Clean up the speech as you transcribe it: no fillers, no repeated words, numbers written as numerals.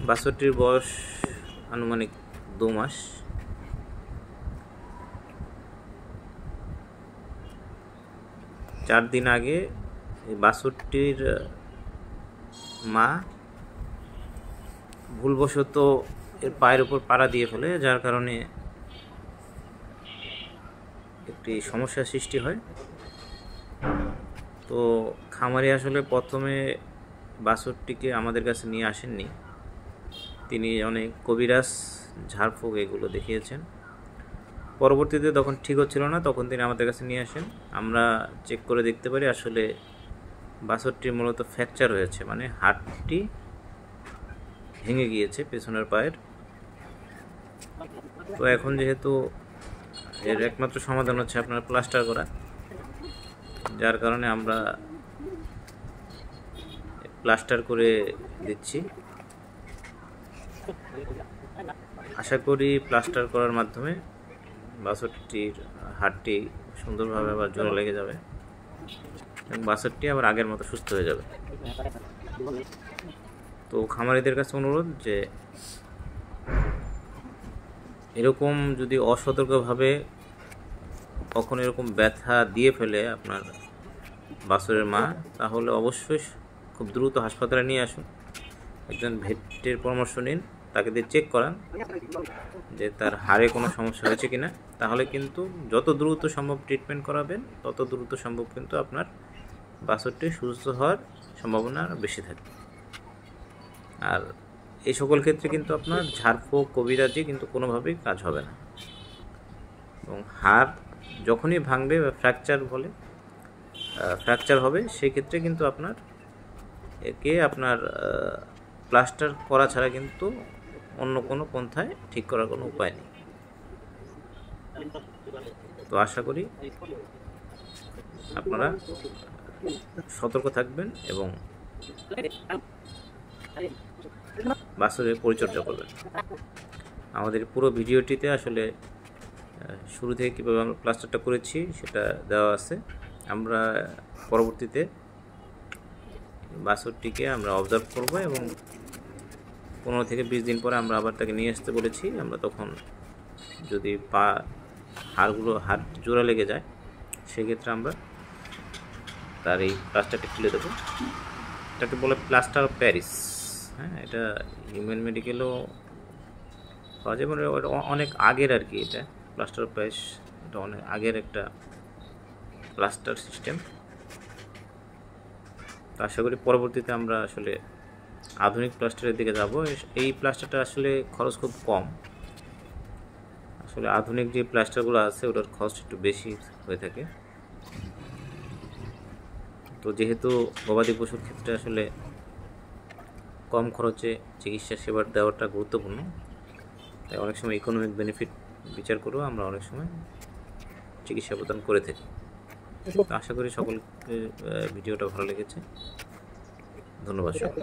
বাছুরটির বয়স আনুমানিক 2 মাস। চার দিন আগে এই বাছুরটির মা ভুলবশত এর পায়ের উপর পাড়া দিয়ে ফেলে, যার কারণে একটি সমস্যার সৃষ্টি হয়। তো খামারি আসলে প্রথমে বাছুরটিকে আমাদের কাছে নিয়ে আসেননি, তিনি অনেক কবিরাজ, ঝাড়ফুঁক এগুলো দেখিয়েছেন। পরবর্তীতে যখন ঠিক হচ্ছিল না তখন তিনি আমাদের কাছে নিয়ে আসেন। আমরা চেক করে দেখতে পারি আসলে বাছুরটির মূলত ফ্র্যাকচার হয়েছে, মানে হাড়টি ভেঙে গিয়েছে পেছনের পায়ের। তো এখন যেহেতু এর একমাত্র সমাধান হচ্ছে আপনার প্লাস্টার করা, যার কারণে আমরা প্লাস্টার করে দিচ্ছি। আশা করি প্লাস্টার করার মাধ্যমে বাছুরটির হাড়টি সুন্দরভাবে আবার জোড়া লেগে যাবে এবং বাছুরটি আবার আগের মতো সুস্থ হয়ে যাবে। তো খামারিদের কাছে অনুরোধ যে এরকম যদি অসতর্কভাবে কখনো এরকম ব্যথা দিয়ে ফেলে আপনার বাছুরের মা, তাহলে অবশ্যই খুব দ্রুত হাসপাতালে নিয়ে আসুন, একজন ভেটের পরামর্শ নিন, তাকে দিয়ে চেক করান যে তার হাড়ে কোনো সমস্যা হয়েছে কিনা। তাহলে কিন্তু যত দ্রুত সম্ভব ট্রিটমেন্ট করাবেন তত দ্রুত সম্ভব কিন্তু আপনার বাছুরটি সুস্থ হওয়ার সম্ভাবনা বেশি থাকে। আর এই সকল ক্ষেত্রে কিন্তু আপনার ঝাড়ফুঁক, কবিরাজি কিন্তু কোনোভাবেই কাজ হবে না। এবং হাড় যখনই ভাঙবে বা ফ্র্যাকচার হবে, সেই ক্ষেত্রে কিন্তু আপনার প্লাস্টার করা ছাড়া কিন্তু অন্য কোনো পন্থায় ঠিক করার কোনো উপায় নেই। তো আশা করি আপনারা সতর্ক থাকবেন এবং বাছুরের পরিচর্যা করবেন। আমাদের পুরো ভিডিওটিতে আসলে শুরু থেকে কীভাবে আমরা প্লাস্টারটা করেছি সেটা দেওয়া আছে। আমরা পরবর্তীতে বাছুরটিকে আমরা অবজার্ভ করব এবং 15 থেকে 20 দিন পরে আমরা আবার তাকে নিয়ে আসতে বলেছি। আমরা তখন যদি হাড় জোড়া লেগে যায়, সেক্ষেত্রে আমরা তার এই প্লাস্টারটা খুলে দেবো। এটাকে বলে প্লাস্টার অফ প্যারিস। হ্যাঁ, এটা হিউম্যান মেডিকেলও পাওয়া যায়, মানে অনেক আগের আর কি। এটা প্লাস্টার অফ প্যারিস, এটা অনেক আগের একটা প্লাস্টার সিস্টেম। তো আশা করি পরবর্তীতে আমরা আসলে আধুনিক প্লাস্টারের দিকে যাব। এই প্লাস্টারটা আসলে খরচ খুব কম। আসলে আধুনিক যে প্লাস্টারগুলো আছে ওটার খরচ একটু বেশি হয়ে থাকে। তো যেহেতু গবাদি পশুর ক্ষেত্রে আসলে কম খরচে চিকিৎসা সেবা দেওয়াটা গুরুত্বপূর্ণ, তাই অনেক সময় ইকোনমিক বেনিফিট বিচার করেও আমরা অনেক সময় চিকিৎসা প্রদান করে থাকি। আশা করি সকলকে ভিডিওটা ভালো লেগেছে। ধন্যবাদ সকল।